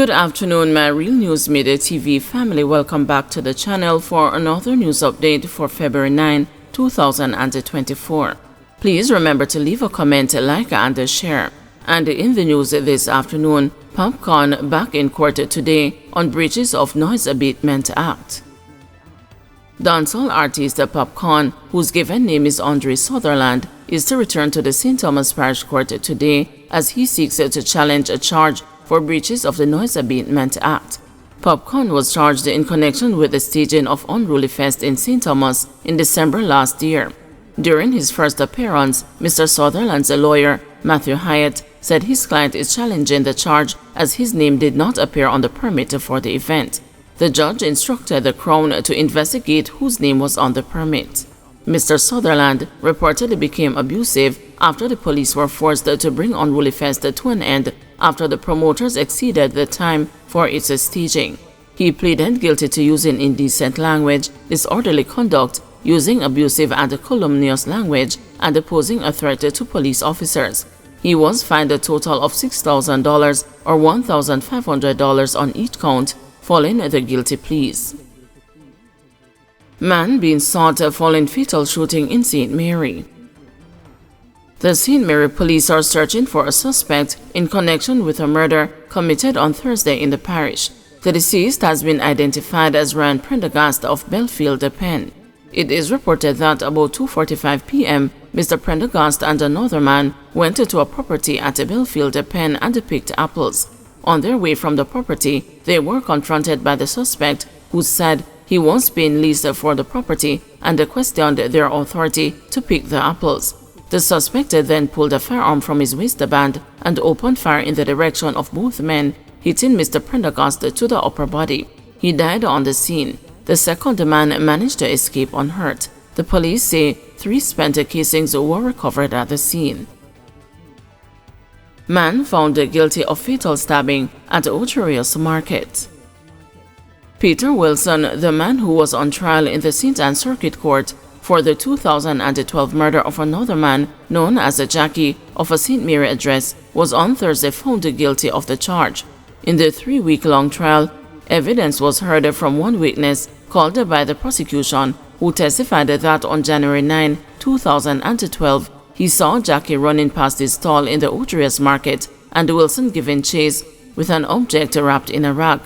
Good afternoon, my Real News Midday TV family. Welcome back to the channel for another news update for February 9, 2024. Please remember to leave a comment, like, and share. And in the news this afternoon, Popcaan back in court today on breaches of Noise Abatement Act. Dancehall artist Popcaan, whose given name is Andre Sutherland, is to return to the St. Thomas Parish Court today as he seeks to challenge a charge for breaches of the Noise Abatement Act. Popcaan was charged in connection with the staging of Unruly Fest in St. Thomas in December last year. During his first appearance, Mr. Sutherland's lawyer, Matthew Hyatt, said his client is challenging the charge as his name did not appear on the permit for the event. The judge instructed the Crown to investigate whose name was on the permit. Mr. Sutherland reportedly became abusive after the police were forced to bring Unruly Fest to an end after the promoters exceeded the time for its staging. He pleaded guilty to using indecent language, disorderly conduct, using abusive and calumnious language, and posing a threat to police officers. He was fined a total of $6,000 or $1,500 on each count, following the guilty pleas. Man being sought following fatal shooting in St. Mary. The St. Mary police are searching for a suspect in connection with a murder committed on Thursday in the parish. The deceased has been identified as Ryan Prendergast of Belfield, Penn. It is reported that about 2:45 p.m., Mr. Prendergast and another man went to a property at Belfield, Penn and picked apples. On their way from the property, they were confronted by the suspect, who said he was being leased for the property and questioned their authority to pick the apples. The suspect then pulled a firearm from his waistband and opened fire in the direction of both men, hitting Mr. Prendergast to the upper body. He died on the scene. The second man managed to escape unhurt. The police say 3 spent casings were recovered at the scene. Man found guilty of fatal stabbing at Ocherius Market. Peter Wilson, the man who was on trial in the St. Anne Circuit Court for the 2012 murder of another man known as Jackie of a St. Mary address, was on Thursday found guilty of the charge. In the 3-week-long trial, evidence was heard from one witness called by the prosecution, who testified that on January 9, 2012, he saw Jackie running past his stall in the Ocherius Market and Wilson giving chase with an object wrapped in a rag.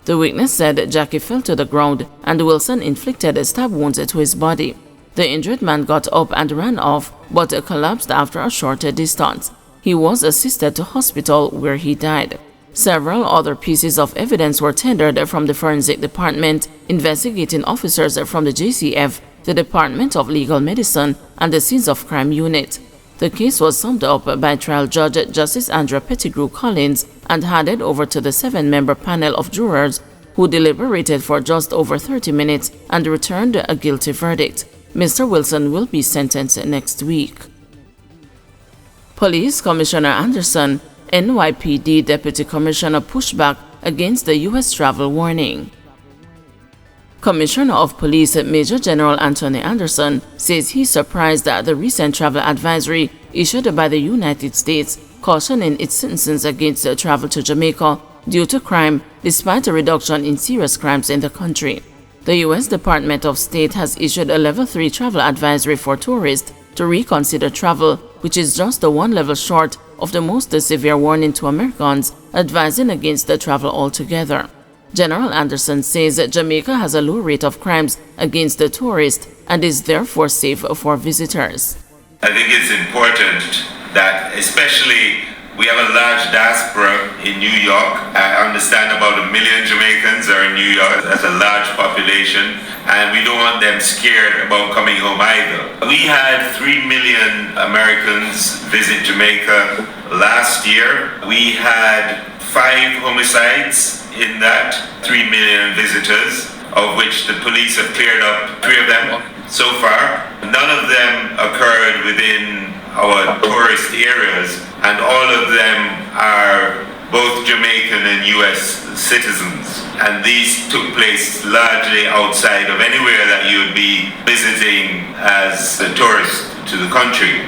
The witness said Jackie fell to the ground and Wilson inflicted stab wounds to his body. The injured man got up and ran off, but collapsed after a short distance. He was assisted to hospital where he died. Several other pieces of evidence were tendered from the Forensic Department, investigating officers from the JCF, the Department of Legal Medicine, and the Scenes of Crime Unit. The case was summed up by trial judge Justice Andrea Pettigrew Collins and handed over to the 7-member panel of jurors, who deliberated for just over 30 minutes and returned a guilty verdict. Mr. Wilson will be sentenced next week. Police Commissioner Anderson, NYPD Deputy Commissioner pushback against the U.S. travel warning. Commissioner of Police Major General Anthony Anderson says he's surprised at the recent travel advisory issued by the United States, cautioning its citizens against travel to Jamaica due to crime, despite a reduction in serious crimes in the country. The U.S. Department of State has issued a Level 3 travel advisory for tourists to reconsider travel, which is just 1 level short of the most severe warning to Americans, advising against the travel altogether. General Anderson says Jamaica has a low rate of crimes against the tourists and is therefore safe for visitors. I think it's important that, especially, we have a large diaspora in New York. I understand about 1 million Jamaicans are in New York. That's a large population, and we don't want them scared about coming home either. We had 3 million Americans visit Jamaica last year. We had 5 homicides in that 3 million visitors, of which the police have cleared up 3 of them so far. None of them occurred within our tourist areas, and all of them are both Jamaican and US citizens. And these took place largely outside of anywhere that you would be visiting as a tourist to the country.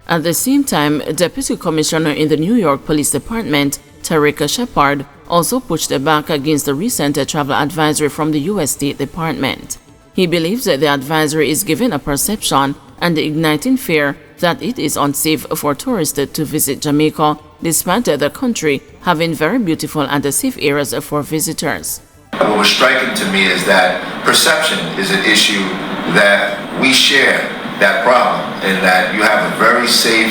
At the same time, Deputy Commissioner in the New York Police Department, Tariq Shepard, also pushed back against the recent travel advisory from the U.S. State Department. He believes that the advisory is giving a perception and igniting fear that it is unsafe for tourists to visit Jamaica, despite the country having very beautiful and safe areas for visitors. What was striking to me is that perception is an issue that we share that problem, and that you have a very safe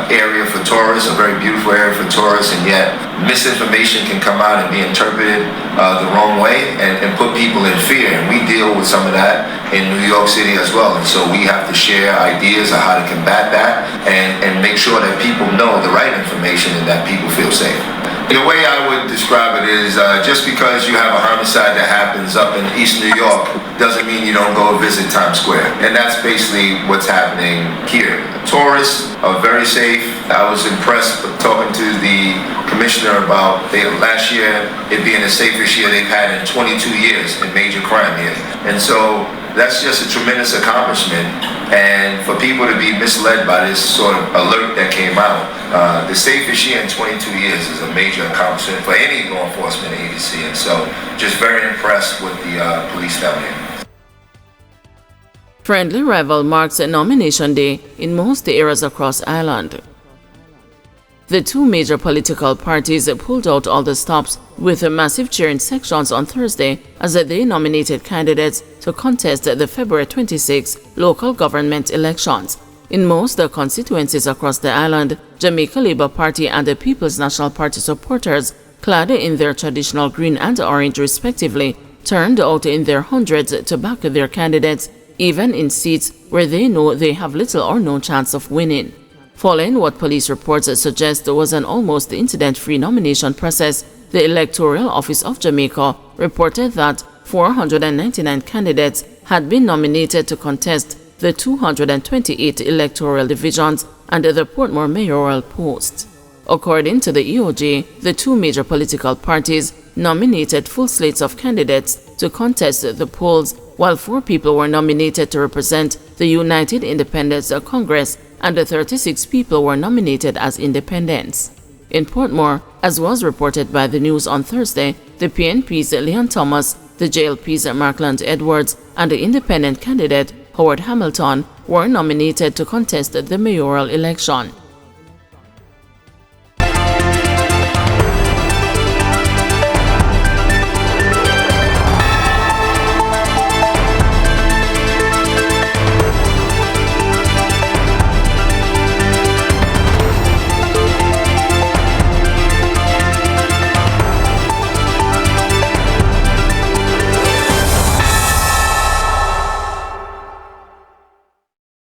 area for tourists, a very beautiful area for tourists, and yet misinformation can come out and be interpreted the wrong way and put people in fear. And we deal with some of that in New York City as well. And so we have to share ideas on how to combat that and make sure that people know the right information and that people feel safe. The way I would describe it is just because you have a homicide that happens up in East New York doesn't mean you don't go visit Times Square. And that's basically what's happening here. Tourists are very safe. I was impressed with talking to the commissioner about last year it being the safest year they've had in 22 years in major crime here. And so that's just a tremendous accomplishment, and for people to be misled by this sort of alert that came out, the safest year in 22 years is a major accomplishment for any law enforcement agency, and so just very impressed with the police down here. Friendly Rival marks a nomination day in most areas across Ireland. The two major political parties pulled out all the stops with massive cheering sections on Thursday as they nominated candidates to contest the February 26 local government elections. In most constituencies across the island, Jamaica Labour Party and the People's National Party supporters, clad in their traditional green and orange respectively, turned out in their hundreds to back their candidates, even in seats where they know they have little or no chance of winning. Following what police reports suggest was an almost incident-free nomination process, the Electoral Office of Jamaica reported that 499 candidates had been nominated to contest the 228 electoral divisions and the Portmore mayoral post. According to the EOJ, the two major political parties nominated full slates of candidates to contest the polls, while 4 people were nominated to represent the United Independents Congress and 36 people were nominated as independents. In Portmore, as was reported by the news on Thursday, the PNP's Leon Thomas, the JLP's Markland Edwards, and the independent candidate Howard Hamilton were nominated to contest the mayoral election.